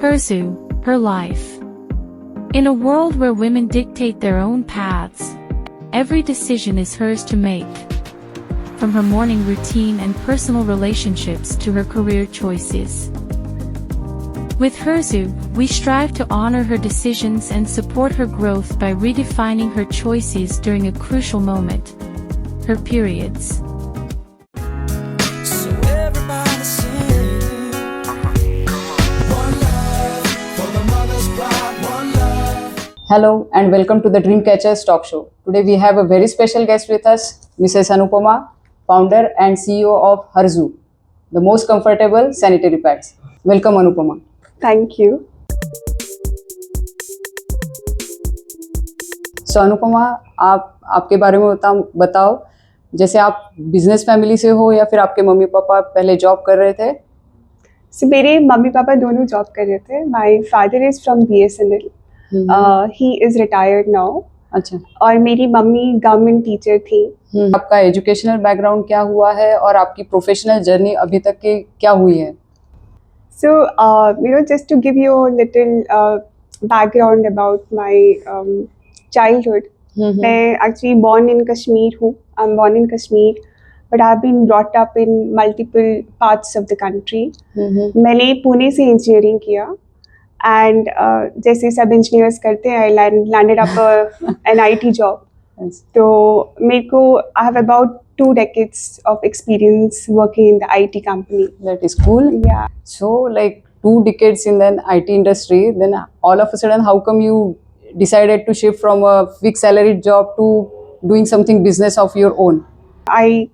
Herzu, her life. In a world where women dictate their own paths, every decision is hers to make. From her morning routine and personal relationships to her career choices. With Herzu, we strive to honor her decisions and support her growth by redefining her choices during a crucial moment, her periods. So everybody sing. One love for the mother's pride, one love. Hello and welcome to the Dreamcatchers Talk Show. Today we have a very special guest with us, Mrs. Anupama, founder and CEO of Herzu, the most comfortable sanitary pads. Welcome Anupama. Thank you. So Anupama, आप आपके बारे में बताओ, जैसे आप business family से हो या फिर आपके मम्मी पापा पहले जॉब कर रहे थे? मेरे मम्मी पापा दोनों जॉब कर रहे थे. My father is from BSNL. He is retired now. अच्छा. और मेरी मम्मी गवर्नमेंट टीचर थी. आपका एजुकेशनल बैकग्राउंड क्या हुआ है और आपकी प्रोफेशनल जर्नी अभी तक की क्या हुई है? So, just to give you a little background about my childhood, मैं actually born in Kashmir हूँ. I'm born in Kashmir, but I've been brought up in multiple parts of the country. मैंने पुणे से engineering किया, and जैसे सब engineers करते हैं, I landed up an IT job. Yes. तो मेरे को I have about 2 decades of experience working in the IT company. That is cool. Yeah. So like 2 decades in the IT industry, then all of a sudden how come you decided to shift from a fixed salaried job to doing something business of your own? I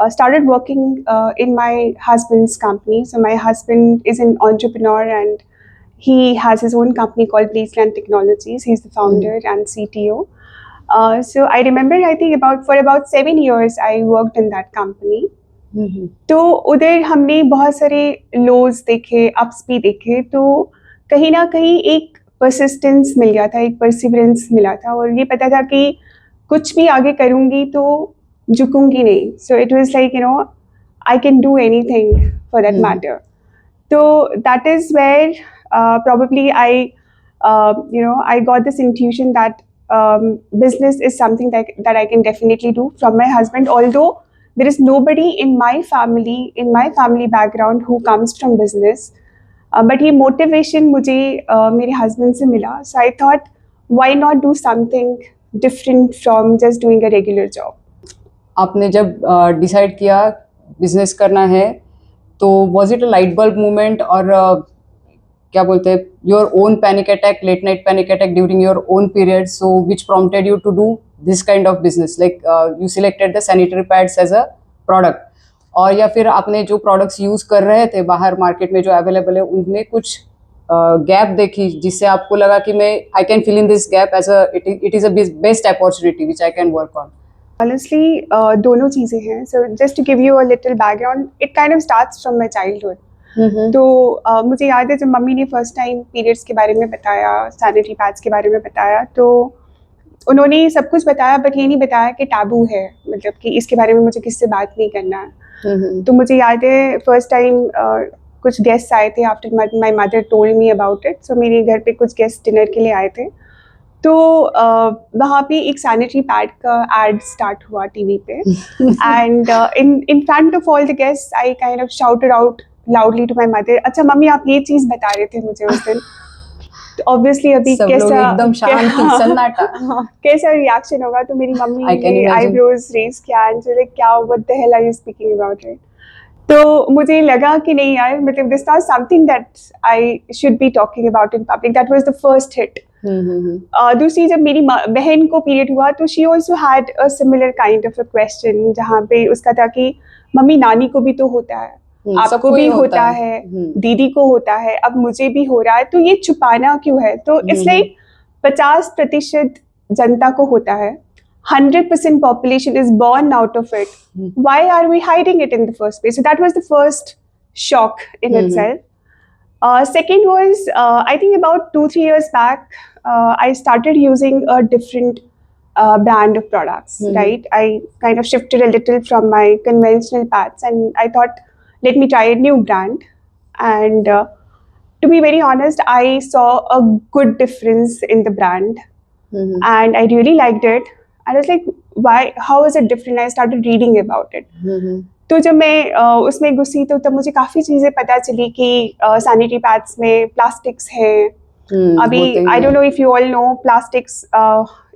started working in my husband's company. So my husband is an entrepreneur and he has his own company called Blazeland Technologies. He's the founder and CTO. So I remember, I think for about 7 years I worked in that company. तो उधर हमने बहुत सारे लोज देखे, ups भी देखे, तो कहीं ना कहीं एक परसिस्टेंस मिल गया था, एक परसिवरेंस मिला था, और ये पता था कि कुछ भी आगे करूँगी तो झुकूंगी नहीं. So it was like I can do anything for that matter. तो that is where probably I got this intuition that business is something that I can definitely do from my husband, although there is nobody in my family background who comes from business, but ये motivation मुझे मेरे husband से मिला. So I thought, why not do something different from just doing a regular job. आपने जब decide किया business करना है, तो was it a light bulb moment और क्या बोलते हैं, your own panic attack, late night panic attack during your own period, so which prompted you to do this kind of business, like you selected the sanitary pads as a product, और या फिर आपने जो products use कर रहे थे बाहर market में जो अवेलेबल है उनमें कुछ गैप देखी जिससे आपको लगा कि मैं I can fill in this gap as a it is a best opportunity which I can work on? Honestly, दोनों चीज़ें हैं. So just to give you a little background, it kind of starts from my childhood. तो मुझे याद है जब mummy ने first time periods के बारे में बताया, सैनिटरी पैड्स के बारे में बताया, तो उन्होंने सब कुछ बताया, बट ये नहीं बताया कि टैबू है, मतलब कि इसके बारे में मुझे किससे बात नहीं करना है. तो मुझे याद है फर्स्ट टाइम कुछ गेस्ट आए थे after my mother told me about it. So मेरे घर पे कुछ गेस्ट डिनर के लिए आए थे, तो वहाँ पे एक सैनिटरी पैड का एड स्टार्ट हुआ टीवी पे, and in front of all the guest I kind of shouted out loudly to my mother, अच्छा मम्मी आप ये चीज़ बता रहे थे मुझे उस दिन. तो ऑब्वियसली अभी कैसा रिएक्शन होगा. तो मेरी मम्मी ने आईब्रोज रेज किया एंड लाइक क्या, what the hell are you speaking about it. तो मुझे लगा कि नहीं यार, मतलब this not something that I should be talking about in public. That was the first hit. दूसरी, जब मेरी बहन को पीरियड हुआ तो she also had a similar kind of a question, जहाँ पे उसका था कि मम्मी नानी को भी तो होता है, आपको भी होता है, दीदी को होता है, अब मुझे भी हो रहा है, तो ये छुपाना क्यों है. तो इट्स लाइक 50% जनता को होता है, 100% population is born out of it. Why are we hiding it in the first place? So that was the first shock in itself. Second was, I think about 2-3 years back, I started using a different brand of products, right? I kind of shifted a little from my conventional paths, and I thought, let me try a new brand. And to be very honest, I saw a good difference in the brand, and I really liked it. I was like, why? How is it different? I started reading about it. तो जब मैं उसमें घुसी तो तब मुझे काफ़ी चीज़ें पता चली कि सैनिटरी पैड्स में प्लास्टिक्स हैं. अभी I don't know if you all know plastics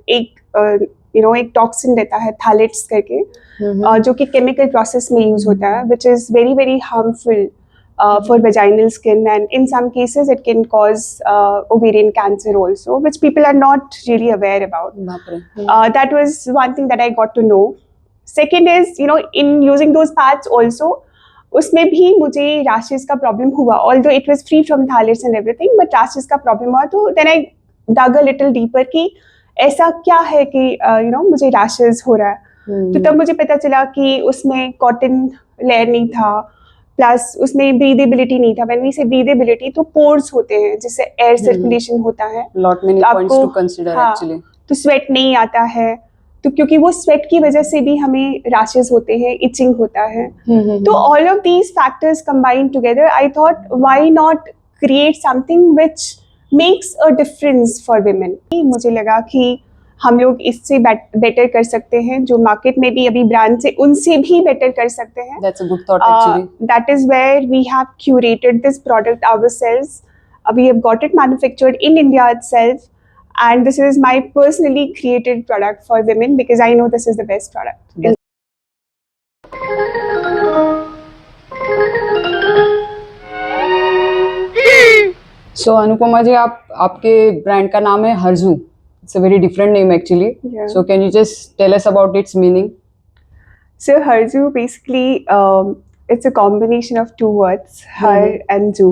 एक एक टॉक्सिन देता है थैलेट्स करके, जो कि केमिकल प्रोसेस में यूज होता है, which is very very harmful for vaginal skin, and in some cases it can cause ovarian cancer also, which people are not really aware about. That was one thing that I got to know. Second is, in using those pads also, उसमें भी मुझे rashes का problem हुआ, although it was free from phthalates and everything, but rashes का problem हुआ. तो then I dug a little deeper कि ऐसा क्या है कि मुझे rashes हो रहा है. तो तब मुझे पता चला कि उसमें cotton layer नहीं था, प्लस उसमें ब्रीदेबिलिटी नहीं था. व्हेन वी से ब्रीदेबिलिटी, तो पोर्स होते हैं जिससे एयर सर्कुलेशन होता है, lot many points to consider actually. तो स्वेट नहीं आता है, तो क्योंकि वो स्वेट की वजह से भी हमें रैशेस होते हैं, इचिंग होता है. तो all of these factors combined together, I thought why not create something which makes a difference for women. मुझे लगा कि हम लोग इससे बेटर कर सकते हैं, जो मार्केट में भी अभी ब्रांड से उनसे भी बेटर कर सकते हैं. That's a good thought actually. That is where we have curated this product ourselves. We have got it manufactured in India itself, and this is my personally created product for women because I know this is the best product. So Anupama जी, आपके brand का नाम है हर्जू. It's a very different name actually. Yeah. So can you just tell us about its meaning? So Harzu basically, it's a combination of two words, Har and Zu.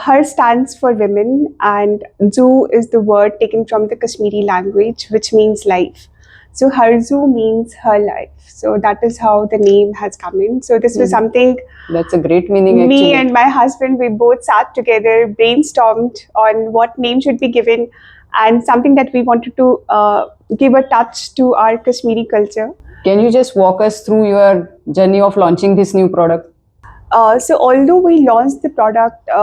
Har stands for women, and Zu is the word taken from the Kashmiri language, which means life. So Harzu means her life. So that is how the name has come in. So this was something. That's a great meaning actually. Me and my husband, we both sat together, brainstormed on what name should be given, and something that we wanted to give a touch to our Kashmiri culture. Can you just walk us through your journey of launching this new product? So although we launched the product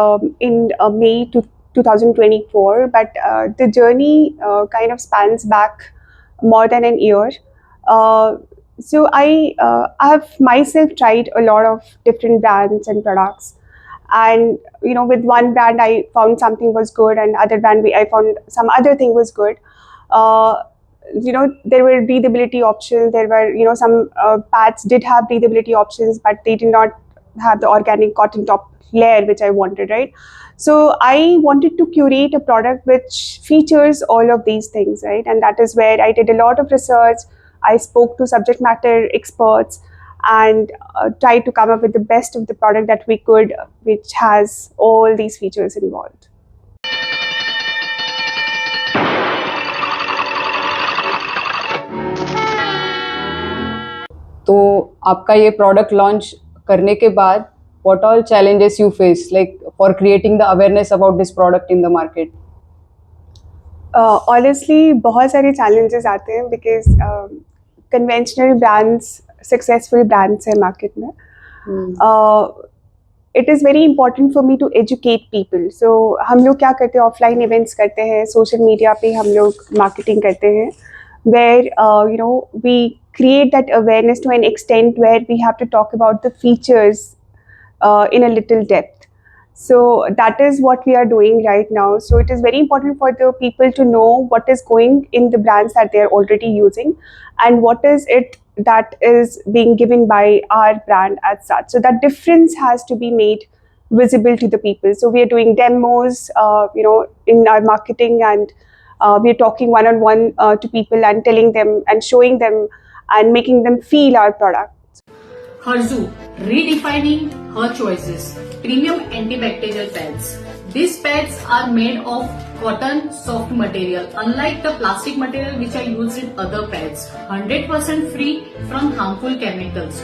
in May 2024, but the journey kind of spans back more than an year. So I have myself tried a lot of different brands and products. And with one brand I found something was good, and other brand I found some other thing was good. There were breathability options. There were some pads did have breathability options, but they did not have the organic cotton top layer which I wanted, right? So I wanted to curate a product which features all of these things, right? And that is where I did a lot of research. I spoke to subject matter experts and tried to come up with the best of the product that we could, which has all these features involved. तो आपका ये product launch करने के बाद what all challenges you face, like for creating the awareness about this product in the market? Honestly, बहुत सारे challenges आते हैं because conventional brands, successful brands है market में. It is very important for me to educate people. So हम लोग क्या करते हैं, offline events करते हैं, social media पे हम लोग marketing करते हैं, where we create that awareness to an extent where we have to talk about the features in a little depth. So that is what we are doing right now. So it is very important for the people to know what is going in the brands that they are already using, and what is it that is being given by our brand as such. So that difference has to be made visible to the people. So we are doing demos, in our marketing, and we are talking one-on-one to people and telling them and showing them and making them feel our product. Harzu, redefining her choices. Premium antibacterial pads. These pads are made of cotton soft material, unlike the plastic material which are used in other pads. 100% free from harmful chemicals.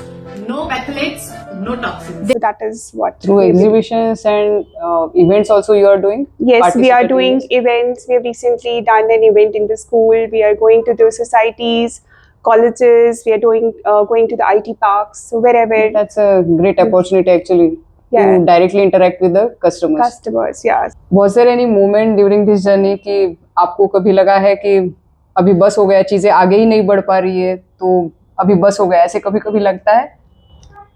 No phthalates, no toxins. So that is what. Through exhibitions and events also you are doing? Yes, we are doing events. We have recently done an event in the school. We are going to the societies, colleges. We are doing going to the IT parks, so wherever. That's a great opportunity actually. Yeah. to directly interact with the customers. Customers, yeah. Was there any moment during this journey कि आपको कभी लगा है कि अभी बस हो गया, चीज़ें आगे ही नहीं बढ़ पा रही है, तो अभी बस हो गया, ऐसे कभी कभी लगता है?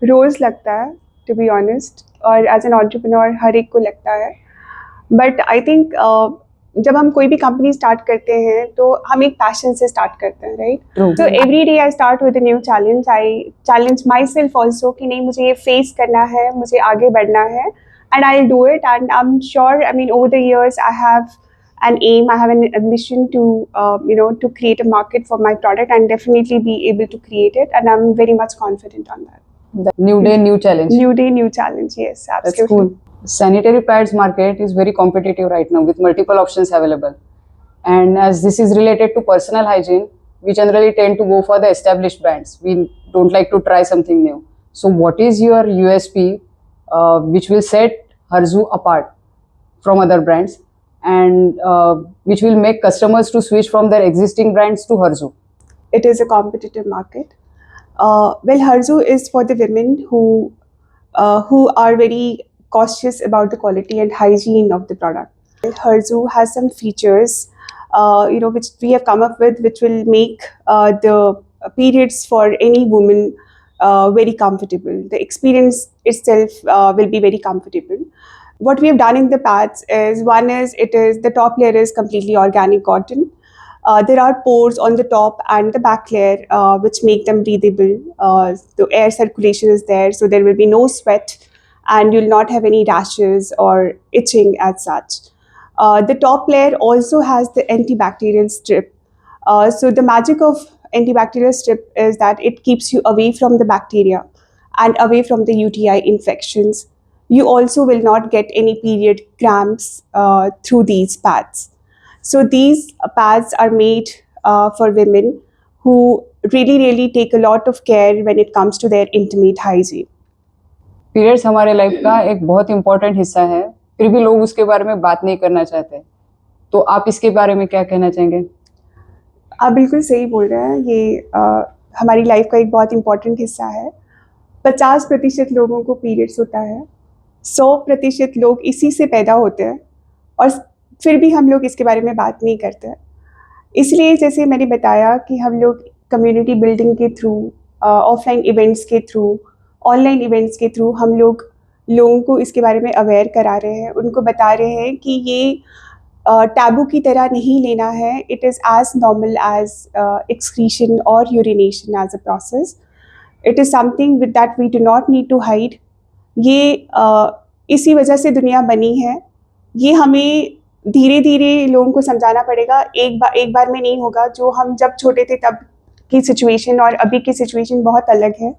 रोज़ लगता है, टू बी ऑनेस्ट, और एज एन एंटरप्रेन्योर हर एक को लगता है. बट आई थिंक जब हम कोई भी कंपनी स्टार्ट करते हैं तो हम एक पैशन से स्टार्ट करते हैं, right? True. So every day I start with a new challenge. I challenge myself also कि नहीं, मुझे ये face करना है, मुझे आगे बढ़ना है, and I'll do it. And I'm sure, I mean, over the years I have an aim, I have an ambition to, to create a market for my product and definitely be able to create it. And I'm very much confident on that. New day, new challenge. New day, new challenge. Yes, That's absolutely. cool. Sanitary pads market is very competitive right now with multiple options available. And as this is related to personal hygiene, we generally tend to go for the established brands. We don't like to try something new. So what is your USP which will set Harzu apart from other brands and which will make customers to switch from their existing brands to Harzu? It is a competitive market. Well, Harzu is for the women who are very cautious about the quality and hygiene of the product. Harzu has some features, which we have come up with, which will make the periods for any woman very comfortable. The experience itself will be very comfortable. What we have done in the pads is, one is, the top layer is completely organic cotton. There are pores on the top and the back layer which make them breathable. The air circulation is there, so there will be no sweat and you'll not have any rashes or itching as such. The top layer also has the antibacterial strip. So the magic of antibacterial strip is that it keeps you away from the bacteria and away from the UTI infections. You also will not get any period cramps through these pads. So these pads are made for women who really take a lot of care when it comes to their intimate hygiene. Periods हमारे life का एक बहुत important हिस्सा है, फिर भी लोग उसके बारे में बात नहीं करना चाहते, तो आप इसके बारे में क्या कहना चाहेंगे? आप बिल्कुल सही बोल रहे हैं, ये हमारी लाइफ का एक बहुत इंपॉर्टेंट हिस्सा है. 50% लोगों को पीरियड्स होता है, 100% लोग इसी से पैदा होते हैं और फिर भी हम लोग इसके बारे में बात नहीं करते. इसलिए जैसे मैंने बताया कि हम लोग कम्युनिटी बिल्डिंग के थ्रू, ऑफलाइन इवेंट्स के थ्रू, ऑनलाइन इवेंट्स के थ्रू हम लोगों को इसके बारे में अवेयर करा रहे हैं, उनको बता रहे हैं कि ये टैबू की तरह नहीं लेना है. It is as normal as excretion और urination as a process. It is something with that we do not need to hide. ये इसी वजह से दुनिया बनी है. ये हमें धीरे धीरे लोगों को समझाना पड़ेगा, एक बार में नहीं होगा. जो हम जब छोटे थे तब की सिचुएशन और अभी की सिचुएशन बहुत अलग है.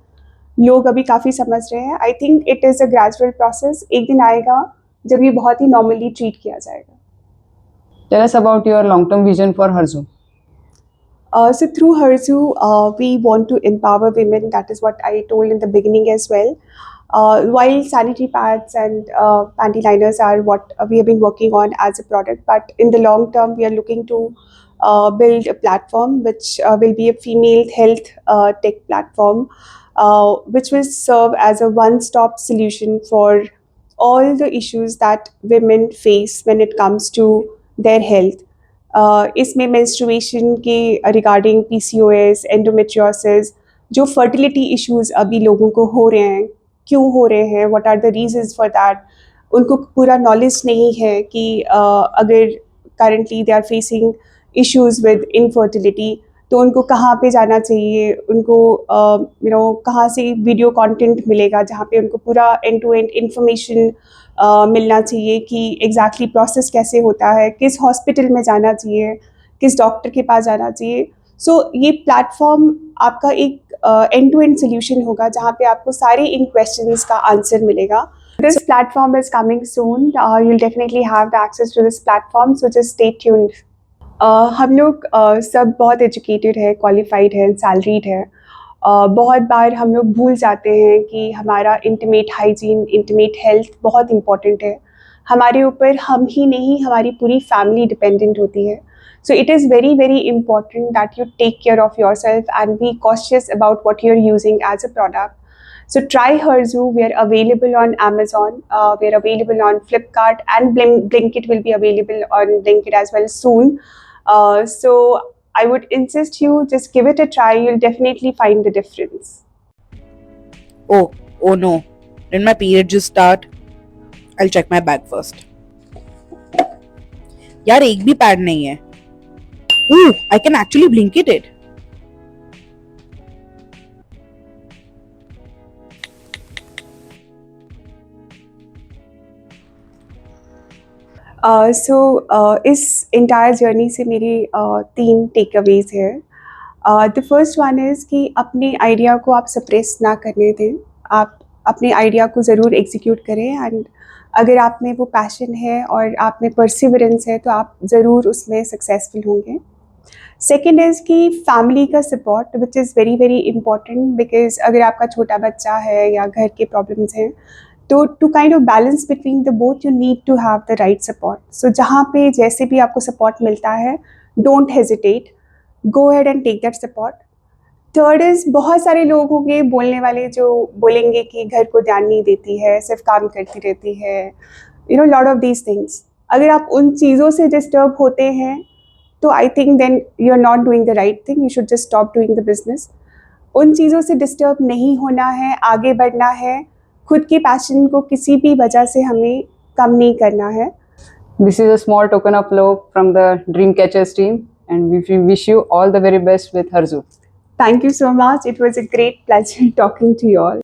लोग अभी काफ़ी समझ रहे हैं. I think it is a gradual process. एक दिन आएगा जब ये बहुत ही नॉर्मली ट्रीट किया जाएगा. Tell us about your long-term vision for Harzu. So through Harzu, we want to empower women. That is what I told in the beginning as well. While sanitary pads and panty liners are what we have been working on as a product, but in the long term, we are looking to build a platform which will be a female health tech platform, which will serve as a one-stop solution for all the issues that women face when it comes to their health. इसमें menstruation के regarding PCOS, endometriosis, जो fertility issues अभी लोगों को हो रहे हैं, क्यों हो रहे हैं, what are the reasons for that, उनको पूरा knowledge नहीं है कि अगर currently they are facing issues with infertility, तो उनको कहाँ पे जाना चाहिए, उनको कहाँ से वीडियो कंटेंट मिलेगा जहाँ पे उनको पूरा एंड टू एंड इंफॉर्मेशन मिलना चाहिए कि एग्जैक्टली प्रोसेस कैसे होता है, किस हॉस्पिटल में जाना चाहिए, किस डॉक्टर के पास जाना चाहिए. सो ये प्लेटफॉर्म आपका एक एंड टू एंड सोल्यूशन होगा जहाँ पे आपको सारे इन क्वेश्चंस का आंसर मिलेगा. This platform is coming soon. You will definitely have the access to this platform, so just stay tuned. हम लोग सब बहुत एजुकेटेड है, क्वालिफाइड है, सैलरीड है. बहुत बार हम लोग भूल जाते हैं कि हमारा इंटीमेट हाइजीन, इंटीमेट हेल्थ बहुत इम्पॉर्टेंट है. हमारे ऊपर हम ही नहीं, हमारी पूरी फैमिली डिपेंडेंट होती है. So it is very, very important that you take care of yourself and be cautious about what you're using as a product. So try Herzu. We are available on Amazon. We are available on Flipkart, and Blinkit will be available on Blinkit as well soon. So I would insist you just give it a try. You'll definitely find the difference. Oh no. Did my period just start? I'll check my bag first. यार एक भी pad नहीं है. Ooh, I can actually Blinkit it. इस entire journey से मेरी 3 takeaways है. The first one is कि अपने आइडिया को आप सप्रेस ना करने दें. आप अपने आइडिया को ज़रूर एग्जीक्यूट करें, एंड अगर आप में वो पैशन है और आप में परसिवरेंस है तो आप ज़रूर उसमें सक्सेसफुल होंगे. सेकेंड इज़ कि फैमिली का support, which is very very important, because अगर आपका छोटा बच्चा है या घर के प्रॉब्लम्स हैं तो to kind of balance between the both you need to have the right support. So जहाँ पे जैसे भी आपको सपोर्ट मिलता है, don't hesitate, go ahead and take that support. Third is, बहुत सारे लोग होंगे बोलने वाले जो बोलेंगे कि घर को ध्यान नहीं देती है, सिर्फ काम करती रहती है, you know, lot of these things. अगर आप उन चीज़ों से डिस्टर्ब होते हैं तो I think then you are not doing the right thing. You should just stop doing the business. उन चीज़ों से डिस्टर्ब नहीं होना है, आगे बढ़ना है. खुद के पैशन को किसी भी वजह से हमें कम नहीं करना है. This is a small token of love from the Dreamcatchers team, and we wish you all the very best with Herzu. Thank you so much. It was a great pleasure talking to you all.